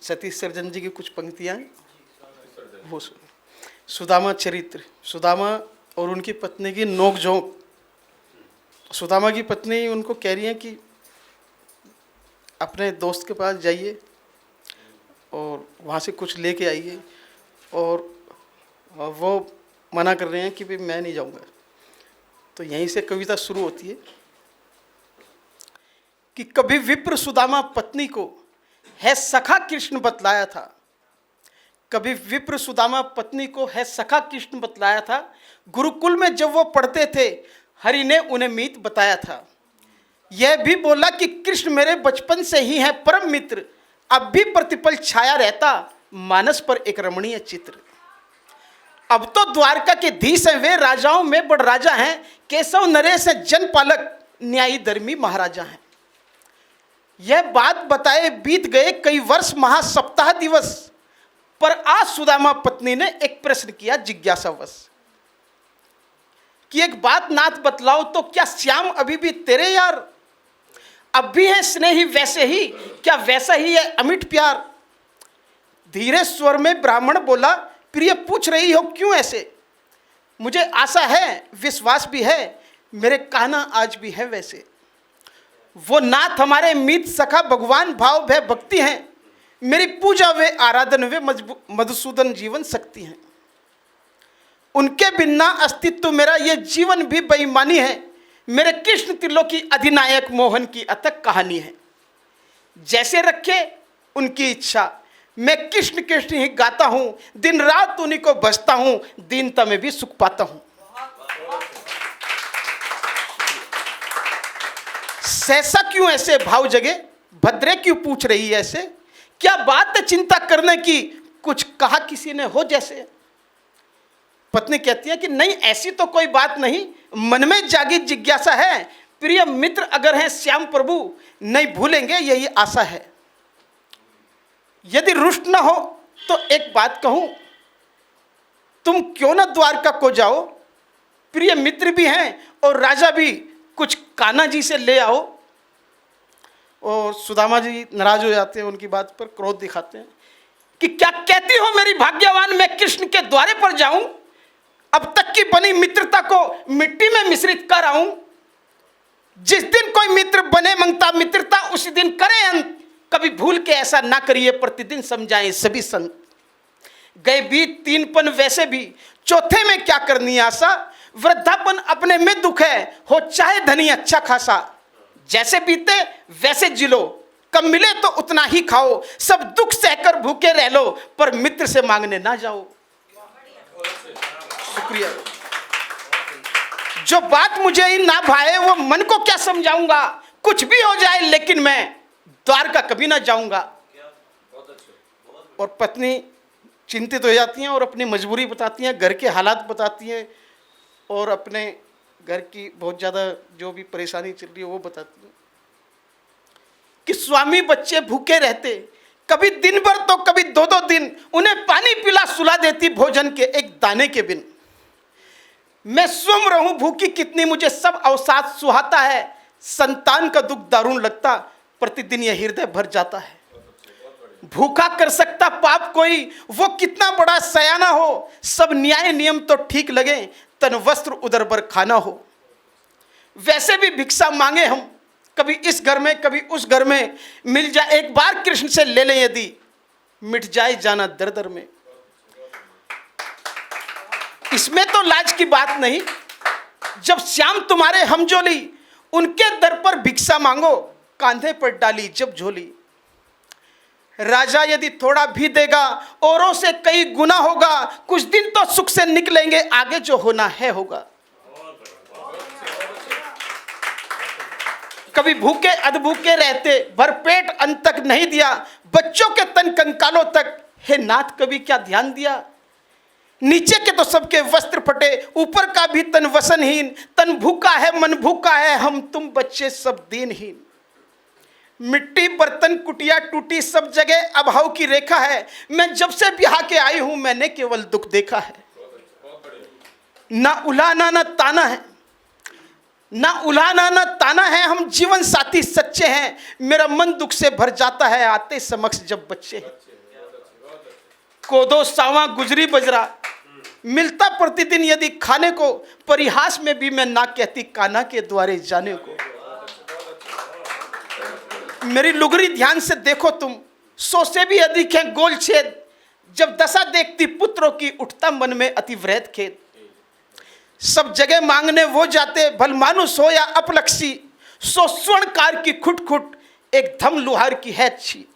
Satish surgeon जी की कुछ पंक्तियाँ हैं, वो सुनिए। सुदामा चरित्र। सुदामा और उनकी पत्नी की नोकझोंक। सुदामा की पत्नी उनको कह रही है कि अपने दोस्त के पास जाइए और वहाँ से कुछ लेके आइए, और वो मना कर रहे हैं कि भाई मैं नहीं जाऊँगा। तो यहीं से कविता शुरू होती है कि कभी विप्र सुदामा पत्नी को है सखा कृष्ण बतलाया था। कभी विप्र सुदामा पत्नी को है सखा कृष्ण बतलाया था। गुरुकुल में जब वो पढ़ते थे हरि ने उन्हें मीत बताया था। यह भी बोला कि कृष्ण मेरे बचपन से ही है परम मित्र, अब भी प्रतिपल छाया रहता मानस पर एक रमणीय चित्र। अब तो द्वारका के धीश हैं वे, राजाओं में बड़ राजा हैं, केशव नरेश हैं जनपालक, न्यायी धर्मी महाराजा हैं। यह बात बताए बीत गए कई वर्ष महासप्ताह दिवस, पर आज सुदामा पत्नी ने एक प्रश्न किया जिज्ञासावश कि एक बात नाथ बतलाओ तो क्या श्याम अभी भी तेरे यार? अब भी है स्नेही वैसे ही, क्या वैसा ही है अमिट प्यार? धीरे स्वर में ब्राह्मण बोला, प्रिय पूछ रही हो क्यों ऐसे? मुझे आशा है विश्वास भी है, मेरे कहना आज भी है वैसे। वो नाथ हमारे मीत सखा भगवान भाव भय भक्ति हैं, मेरी पूजा वे आराधन वे मधुसूदन जीवन शक्ति हैं। उनके बिना अस्तित्व मेरा ये जीवन भी बेईमानी है, मेरे कृष्ण त्रिलोकी अधिनायक मोहन की अथक कहानी है। जैसे रखे उनकी इच्छा, मैं कृष्ण कृष्ण ही गाता हूँ, दिन रात उन्हीं को बजता हूँ, दीनता में भी सुख पाता हूँ। सहसा क्यों ऐसे भाव जगे, भद्रे क्यों पूछ रही है ऐसे? क्या बात है चिंता करने की, कुछ कहा किसी ने हो जैसे? पत्नी कहती है कि नहीं ऐसी तो कोई बात नहीं, मन में जागी जिज्ञासा है, प्रिय मित्र अगर हैं श्याम प्रभु नहीं भूलेंगे यही आशा है। यदि रुष्ट न हो तो एक बात कहूं, तुम क्यों न द्वारका को जाओ, प्रिय मित्र भी हैं और राजा भी, कुछ कान्हा जी से ले आओ। और सुदामा जी नाराज हो जाते हैं, उनकी बात पर क्रोध दिखाते हैं कि क्या कहती हो मेरी भाग्यवान, मैं कृष्ण के द्वारे पर जाऊं, अब तक की बनी मित्रता को मिट्टी में मिश्रित कर आऊं। जिस दिन कोई मित्र बने मंगता मित्रता, उसी दिन करे अंत, कभी भूल के ऐसा ना करिए प्रतिदिन समझाएं सभी संत। गए बीत तीन पन वैसे भी, चौथे में क्या करनी आशा, वृद्धापन अपने में दुख है, हो चाहे धनी अच्छा खासा। जैसे बीते वैसे जिलो, कम मिले तो उतना ही खाओ, सब दुख सहकर भूखे रह लो, पर मित्र से मांगने ना जाओ। शुक्रिया। जो बात मुझे ही ना भाए वो मन को क्या समझाऊंगा, कुछ भी हो जाए लेकिन मैं द्वारका कभी ना जाऊंगा। और पत्नी चिंतित हो जाती हैं और अपनी मजबूरी बताती हैं, घर के हालात बताती हैं और अपने घर की बहुत ज़्यादा जो भी परेशानी चल रही है वो बताती हैं कि स्वामी बच्चे भूखे रहते, कभी दिन भर तो कभी दो दो दिन, उन्हें पानी पिला सुला देती भोजन के एक दाने के बिन। मैं स्वयं रहूं भूखी कितनी, मुझे सब अवसाद सुहाता है, संतान का दुख दारुण लगता, प्रतिदिन यह हृदय भर जाता है। भूखा कर सकता पाप कोई, वो कितना बड़ा सयाना हो, सब न्याय नियम तो ठीक लगे, तन वस्त्र उदर भर खाना हो। वैसे भी भिक्षा मांगे हम, कभी इस घर में कभी उस घर में, मिल जाए एक बार कृष्ण से ले लें यदि, मिट जाए जाना दर दर में। इसमें तो लाज की बात नहीं, जब श्याम तुम्हारे हमजोली, उनके दर पर भिक्षा मांगो, कांधे पर डाली जब झोली। राजा यदि थोड़ा भी देगा औरों से कई गुना होगा, कुछ दिन तो सुख से निकलेंगे, आगे जो होना है होगा। कभी भूखे अधभूखे रहते, भरपेट अन्न तक नहीं दिया, बच्चों के तन कंकालों तक, हे नाथ कभी क्या ध्यान दिया। नीचे के तो सबके वस्त्र फटे, ऊपर का भी तन वसनहीन, तन भूखा है मन भूखा है, हम तुम बच्चे सब दीनहीन। मिट्टी बर्तन कुटिया टूटी, सब जगह अभाव की रेखा है, मैं जब से ब्याह के आई हूं मैंने केवल दुख देखा है। ना उलाना ना ताना है, ना उलाना ना ताना है, हम जीवन साथी सच्चे हैं। मेरा मन दुख से भर जाता है आते समक्ष जब बच्चे हैं। कोदो सावा गुजरी बजरा मिलता प्रतिदिन यदि खाने को, परिहास में भी मैं ना कहती कान्हा के द्वारे जाने को। मेरी लुगरी ध्यान से देखो तुम, 100 से भी अधिक है गोल छेद। जब दशा देखती पुत्रों की उठता मन में अति वृहद खेद। सब जगह मांगने वो जाते, भल मानुस हो या अपलक्षी। 100 स्वर्णकार की खुट खुट एक धम लुहार की है अच्छी।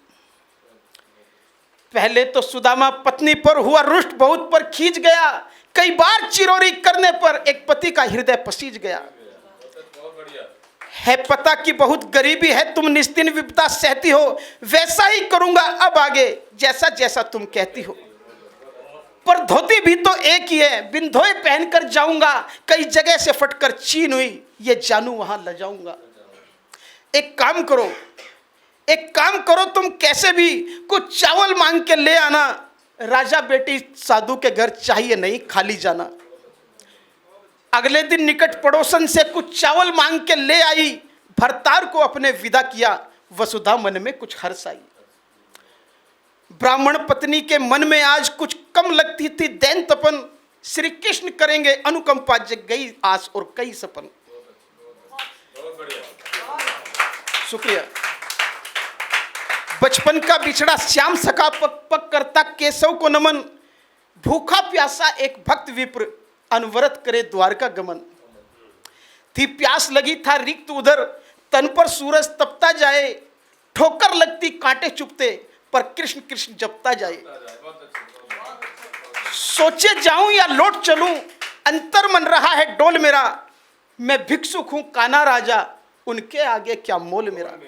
पहले तो सुदामा पत्नी पर हुआ रुष्ट, बहुत पर खींच गया। कई बार चिरोरी करने पर एक पति का हृदय पसीज गया। है पता कि बहुत गरीबी है, तुम निस्तीन विपदा सहती हो। वैसा ही करूंगा अब आगे जैसा जैसा तुम कहती हो। पर धोती भी तो एक ही है, बिन धोए पहनकर जाऊंगा। कई जगह से फटकर चीन हुई, ये जानू वहां ल जाऊंगा। एक काम करो तुम कैसे भी, कुछ चावल मांग के ले आना। राजा बेटी साधु के घर चाहिए नहीं खाली जाना। अगले दिन निकट पड़ोसन से कुछ चावल मांग के ले आई। भरतार को अपने विदा किया, वसुधा मन में कुछ हर्ष आई। ब्राह्मण पत्नी के मन में आज कुछ कम लगती थी दैन तपन। श्री कृष्ण करेंगे अनुकंपा, जग गई आस और कई सपन। शुक्रिया। बचपन का बिछड़ा श्याम सखा पक पक करता केशव को नमन। भूखा प्यासा एक भक्त विप्र अनवरत करे द्वारका गमन। थी प्यास लगी था रिक्त उधर, तन पर सूरज तपता जाए। ठोकर लगती कांटे चुपते, पर कृष्ण कृष्ण जपता जाए। सोचे जाऊं या लौट चलूं, अंतर मन रहा है डोल मेरा। मैं भिक्षुक हूं कान्हा राजा, उनके आगे क्या मोल मेरा।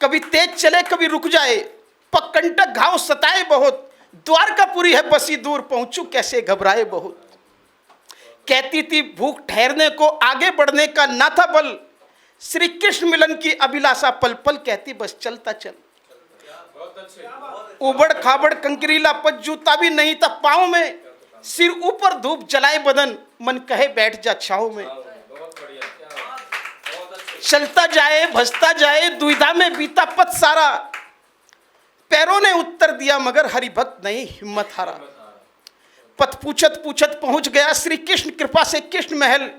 कभी तेज चले कभी रुक जाए, पकंटक घाव सताए बहुत। द्वारकापुरी है बसी दूर, पहुंचू कैसे घबराए बहुत। कहती थी भूख ठहरने को, आगे बढ़ने का ना था बल। श्री कृष्ण मिलन की अभिलाषा पल पल कहती बस चलता चल। उबड़ खाबड़ कंकरीला पद, जूता भी नहीं था पाँव में। सिर ऊपर धूप जलाए बदन, मन कहे बैठ जा छाँव में। चलता जाए भजता जाए, दुविधा में बीता पथ सारा। पैरों ने उत्तर दिया मगर हरिभक्त नहीं हिम्मत हारा। पथ पूछत पूछत पहुंच गया श्री कृष्ण कृपा से कृष्ण महल।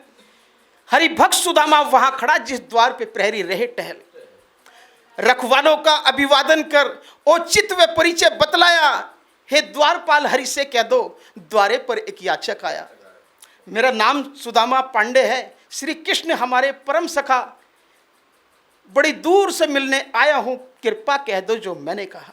हरिभक्त सुदामा वहां खड़ा जिस द्वार पे प्रहरी रहे टहल। रखवालों का अभिवादन कर औचित्य व परिचय बतलाया। हे द्वारपाल हरि से कह दो, द्वारे पर एक याचक आया। मेरा नाम सुदामा पांडे है, श्री कृष्ण हमारे परम सखा। बड़ी दूर से मिलने आया हूं, कृपा कह दो जो मैंने कहा।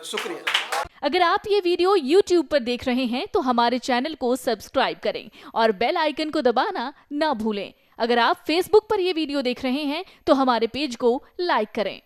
शुक्रिया। अगर आप ये वीडियो YouTube पर देख रहे हैं तो हमारे चैनल को सब्सक्राइब करें और बेल आइकन को दबाना ना भूलें। अगर आप Facebook पर ये वीडियो देख रहे हैं तो हमारे पेज को लाइक करें।